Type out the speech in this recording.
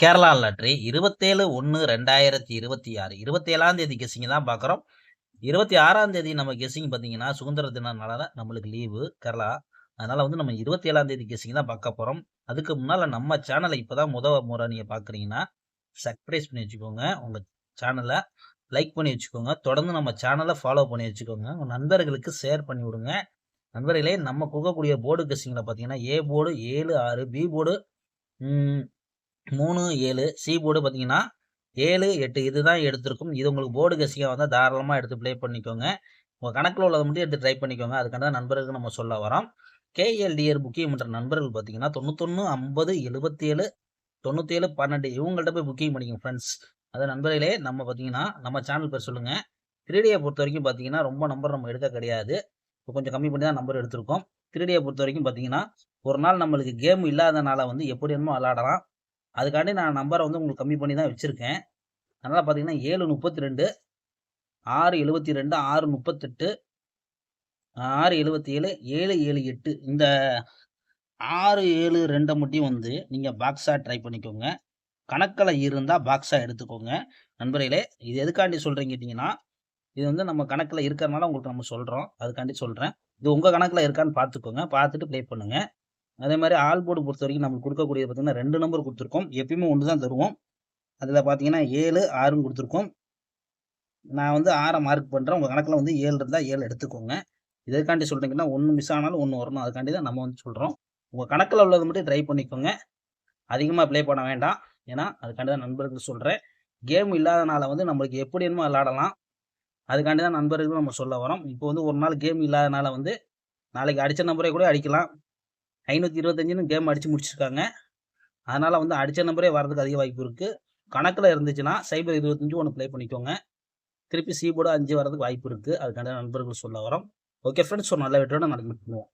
Kerala lottery 27/1/2026 27ஆம் தேதி guessing தான் பார்க்குறோம். 26ஆம் தேதி நம்ம கெஸ்ஸிங் பார்த்தீங்கன்னா, சுதந்திர தினம்னால நம்மளுக்கு லீவு கேரளா. அதனால வந்து நம்ம 27ஆம் தேதி கெஸ்ஸிங் தான் பார்க்க போறோம். அதுக்கு முன்னால நம்ம சேனல இப்பதான் முறை நீங்க பார்க்குறீங்கன்னா, சப்ஸ்கிரைப் பண்ணி வச்சுக்கோங்க. உங்க சேனல லைக் பண்ணி வச்சுக்கோங்க. தொடர்ந்து நம்ம சேனல ஃபாலோ பண்ணி வச்சுக்கோங்க. உங்க நண்பர்களுக்கு ஷேர் பண்ணி விடுங்க. நண்பர்களே, நம்ம கொடுக்கக்கூடிய போர்டு கெஸ்ஸிங்ல பார்த்தீங்கன்னா, ஏ போர்டு 7, 6, பி போர்டு ம் 3, 7, சி போர்டு பார்த்தீங்கன்னா 7, 8 இதுதான் எடுத்திருக்கும். இது உங்களுக்கு போர்டு கெஸ்ஸிங்கா வந்தா தாராளமா எடுத்து ப்ளே பண்ணிக்கோங்க. உங்க கணக்குல உள்ளத மட்டும் எடுத்து ட்ரை பண்ணிக்கோங்க. அதுக்காக தான் நண்பர்களுக்கு நம்ம சொல்ல வரோம். கேஎல்டிஆர் புக்கிங் பண்ற நண்பர்கள் பார்த்தீங்கன்னா 91 50 77 97 12 இவங்கள்ட்ட போய் புக்கிங் பண்ணிக்கோங்க ஃப்ரெண்ட்ஸ். அது நண்பர்களே, நம்ம பார்த்தீங்கன்னா நம்ம சேனல் பேர் சொல்லுங்க. 3Dயை பொறுத்தவரைக்கும் பார்த்தீங்கன்னா ரொம்ப நம்பர் நம்ம எடுக்க கிடையாது. இப்போ கொஞ்சம் கம்மி பண்ணி தான் நம்பர் எடுத்திருக்கோம். 3Dயை பொறுத்தவரைக்கும் பார்த்தீங்கன்னா, ஒரு நாள் நம்மளுக்கு கேம் இல்லாதனால வந்து எப்படி வேணுமோ விளையாடலாம். அதுக்காண்டி நான் நம்பரை வந்து உங்களுக்கு கம்மி பண்ணி தான் வச்சிருக்கேன். அதனால பார்த்தீங்கன்னா 732 672 638 677 778 இந்த 672 மட்டும் வந்து நீங்க பாக்ஸா ட்ரை பண்ணிக்கோங்க. கணக்குல இருந்தா பாக்ஸா எடுத்துக்கோங்க. நண்பர்களே, இது எதுக்காண்டி சொல்றேன்னு கேட்டீங்கன்னா, இது வந்து நம்ம கணக்குல இருக்கிறனால உங்களுக்கு நம்ம சொல்றோம். அதுக்காண்டி சொல்றேன். இது உங்க கணக்குல இருக்கான்னு பார்த்துக்கோங்க. பார்த்துட்டு ப்ளே பண்ணுங்க. அதே மாரி ஆல் போர்டு பொறுத்தவரைக்கும் நம்மளுக்கு குடுக்கக்கூடியது பார்த்தீங்கன்னா 2 நம்பர் குடுத்துருக்கோம். எப்பயுமே 1 தான் தருவோம். அதுல பார்த்தீங்கன்னா 7, 6ன்னு குடுத்துருக்கோம். நான் வந்து 6 மார்க் பண்றேன். உங்க கணக்குல வந்து 7 இருந்தா 7 எடுத்துக்கோங்க. எதுக்காண்டி சொல்றீங்கன்னா, 1 மிஸ் ஆனாலும் 1 வரணும். அதுக்காண்டி தான் நம்ம வந்து சொல்றோம். உங்க கணக்குல உள்ளத மட்டும் ட்ரை பண்ணிக்கோங்க. அதிகமா ப்ளே பண்ண வேண்டாம். ஏன்னா, அதுக்காண்டி தான் நண்பர்களுக்கு சொல்றேன். கேம் இல்லாதனால வந்து நம்மளுக்கு எப்படி வேணுமோ விளையாடலாம். அதுக்காண்டி தான் நண்பர்களுக்கு நம்ம சொல்ல வரோம். இப்போ வந்து ஒரு நாள் கேம் இல்லாதனால வந்து, நாளைக்கு அடிச்ச நம்பரே கூட அடிக்கலாம். 525ன்னு கேம் அடிச்சு முடிச்சிருக்காங்க. அதனால வந்து அடிச்ச நம்பரே வரதுக்கு அதிக வாய்ப்பு இருக்கு. கணக்குல இருந்துச்சுன்னா, சைபர் 25 ஒண்ணு ப்ளே பண்ணிக்கோங்க. திருப்பி சி போர்டு 5 வரதுக்கு வாய்ப்பு இருக்கு. அதுக்காண்டி தான் நண்பர்கள் சொல்ல வரோம். ஓகே ஃப்ரெண்ட்ஸ், ஒரு நல்ல வெற்றியோட நாளைக்கு மீட் பண்ணுவோம்.